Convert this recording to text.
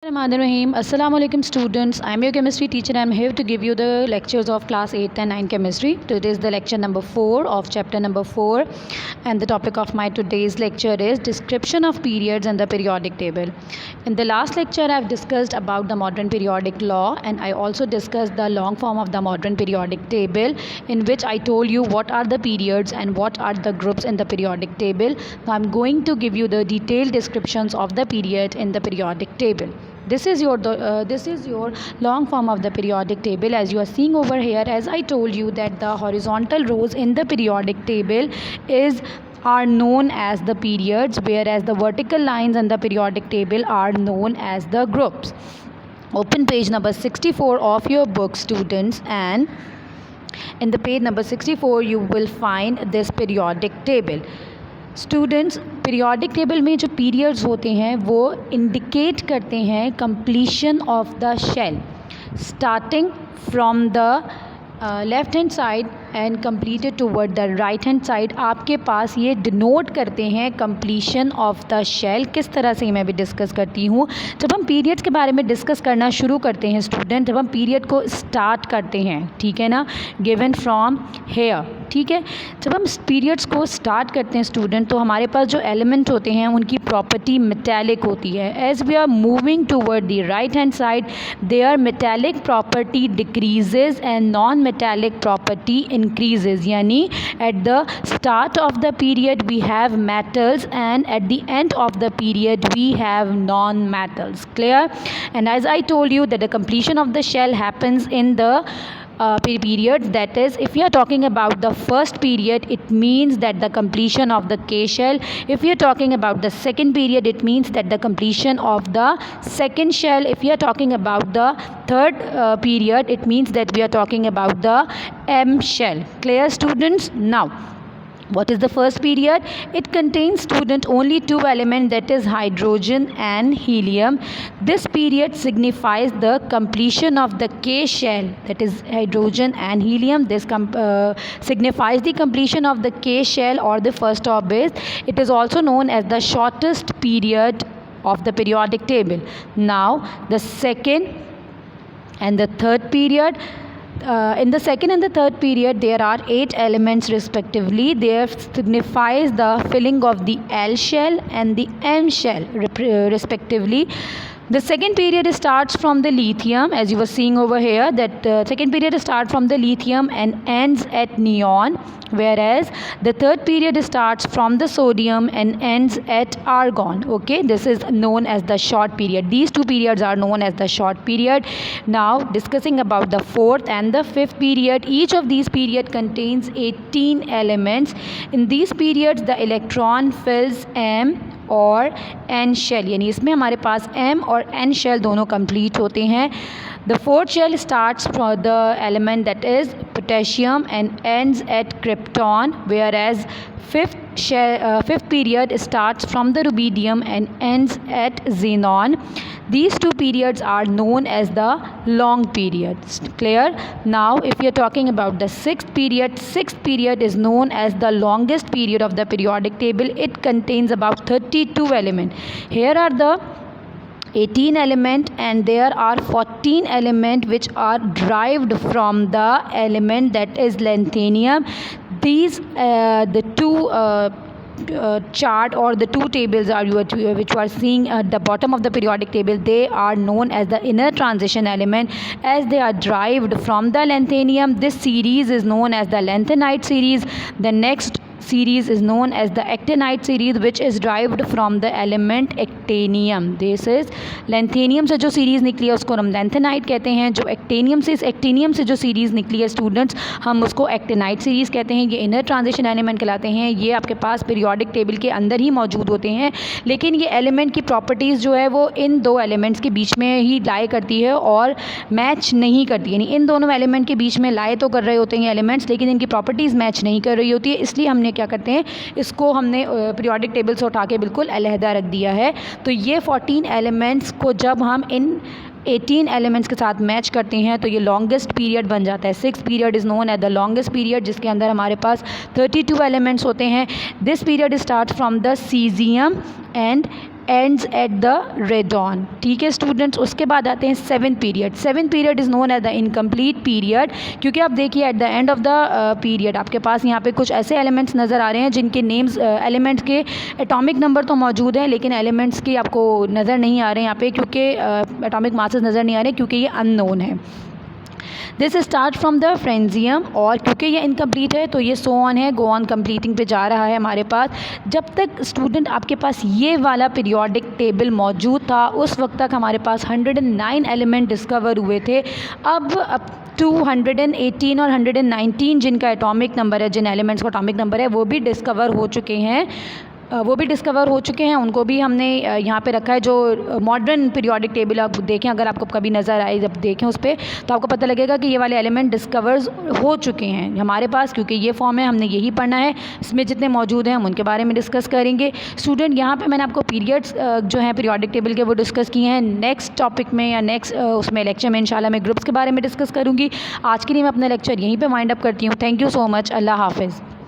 Bismillahirrahmanirrahim. Assalamu alaikum students. I am your chemistry teacher. I am here to give you the lectures of class 8 and 9 chemistry. Today is the lecture number 4 of chapter number 4 and the topic of my today's lecture is description of periods and the periodic table. In the last lecture I have discussed about the modern periodic law and I also discussed the long form of the modern periodic table in which I told you what are the periods and what are the groups in the periodic table. Now I am going to give you the detailed descriptions of the period in the periodic table. This is your long form of the periodic table. As you are seeing over here, as I told you that the horizontal rows in the periodic table are known as the periods, whereas the vertical lines in the periodic table are known as the groups. Open page number 64 of your book, students, and in the page number 64 you will find this periodic table. Students periodic table में जो periods होते हैं वो indicate करते हैं completion of the shell starting from the left hand side and completed toward the right hand side. आपके पास ये डिनोट करते हैं कंप्लीशन ऑफ द शेल. किस तरह से मैं भी डिस्कस करती हूँ. जब हम पीरियड्स के बारे में डिस्कस करना शुरू करते हैं स्टूडेंट, जब हम पीरियड को स्टार्ट करते हैं, ठीक है ना, गिवन फ्रॉम हेयर, ठीक है, जब हम पीरियड्स को स्टार्ट करते हैं स्टूडेंट तो हमारे पास जो एलिमेंट होते हैं उनकी प्रॉपर्टी मेटेलिक होती है. As we are moving toward the right hand side there metallic property decreases and non metallic property increases. यानी at the start of the period we have metals and at the end of the period we have non-metals. Clear? And as I told you that the completion of the shell happens in the periods. That is, if we are talking about the first period, it means that the completion of the K shell. If we are talking about the second period, it means that the completion of the second shell. If we are talking about the third period, it means that we are talking about the M shell. Clear, students? Now what is the first period? It contains, student, only two elements, that is hydrogen and helium. This period signifies the completion of the K shell, that is hydrogen and helium. This signifies the completion of the K shell or the first orbit. It is also known as the shortest period of the periodic table. Now the second and the third period. In the second and the third period there are 8 elements respectively. There signifies the filling of the L shell and the M shell respectively. The second period starts from the lithium, as you were seeing over here, that second period starts from the lithium and ends at neon, whereas the third period starts from the sodium and ends at argon. Okay, this is known as the short period. These two periods are known as the short period. Now discussing about the fourth and the fifth period. Each of these period contains 18 elements. In these periods the electron fills M और N shell, यानी इसमें हमारे पास M और N shell दोनों complete होते हैं. The fourth shell starts from the element that is potassium and ends at krypton, whereas fifth period starts from the rubidium and ends at xenon. These two periods are known as the long periods. Clear? Now if we are talking about the sixth period is known as the longest period of the periodic table. It contains about 32 elements. Here are the 18 element and there are 14 element which are derived from the element that is lanthanum. These the two chart or the two tables are which you are seeing at the bottom of the periodic table, they are known as the inner transition element as they are derived from the lanthanum. This series is known as the lanthanide series. The next series is known as the actinide series which is derived from the element actinium. This is lanthanum से जो series निकली है उसको हम lanthanide कहते हैं. जो actinium से, इस actinium से जो सीरीज़ निकली है स्टूडेंट्स हम उसको actinide सीरीज़ कहते हैं. ये इनर ट्रांजिशन एलिमेंट कहलाते हैं. ये आपके पास पीरियोडिक टेबल के अंदर ही मौजूद होते हैं, लेकिन ये एलिमेंट की प्रॉपर्टीज़ जो है वो इन दो एलिमेंट्स के बीच में ही लाई करती है और मैच नहीं करती. यानी इन दोनों एलिमेंट के बीच में लाई तो कर रहे होते हैं एलिमेंट्स, लेकिन इनकी प्रॉपर्टीज़ मैच नहीं कर रही होती है. इसलिए हमने क्या करते हैं, इसको हमने पीरियोडिक टेबल से उठा के बिल्कुल अलहदा रख दिया है. तो ये 14 एलिमेंट्स को जब हम इन 18 एलिमेंट्स के साथ मैच करते हैं तो ये लॉन्गेस्ट पीरियड बन जाता है. 6th period is known as the longest period, जिसके अंदर हमारे पास 32 एलिमेंट्स होते हैं. This period start from the caesium and ends at the radon. ठीक है स्टूडेंट्स, उसके बाद आते हैं 7th period. 7th period is known as the incomplete period, क्योंकि आप देखिए at the end of the period आपके पास यहाँ पे कुछ ऐसे एलिमेंट्स नज़र आ रहे हैं जिनके नेम्स, एलिमेंट्स के एटॉमिक नंबर तो मौजूद हैं लेकिन एलिमेंट्स के आपको नज़र नहीं आ रहे हैं यहाँ पे, क्योंकि एटॉमिक मासेस नज़र नहीं आ रहे क्योंकि ये अननोन है। दिस स्टार्ट फ्रॉम द फ्रेंजियम, और क्योंकि ये इनकम्प्लीट है तो ये सो ऑन है, गो ऑन कंप्लीटिंग पे जा रहा है हमारे पास। जब तक स्टूडेंट आपके पास ये वाला पीरियोडिक टेबल मौजूद था उस वक्त तक हमारे पास 109 एलिमेंट डिस्कवर हुए थे। अब 218 और 119 जिनका एटॉमिक नंबर है, जिन एलिमेंट्स का एटॉमिक नंबर है वो भी डिस्कवर हो चुके हैं, उनको भी हमने यहाँ पे रखा है। जो मॉडर्न पीरियोडिक टेबल आप देखें, अगर आपको कभी नज़र आए, जब देखें उस पर तो आपको पता लगेगा कि ये वाले एलिमेंट डिस्कवर्स हो चुके हैं हमारे पास, क्योंकि ये फॉर्म है, हमने यही पढ़ना है। इसमें जितने मौजूद हैं हम उनके बारे में डिस्कस करेंगे। स्टूडेंट यहाँ पे मैंने आपको पीरियड्स जो हैं पीरियोडिक टेबल के वो डिस्कस किए हैं। नेक्स्ट टॉपिक में या नेक्स्ट उसमें लेक्चर में इंशाल्लाह मैं ग्रुप्स के बारे में डिस्कस करूँगी। आज के लिए मैं अपना लेक्चर यहीं पर वाइंड अप करती हूँ। Thank you so much. अल्लाह हाफिज़।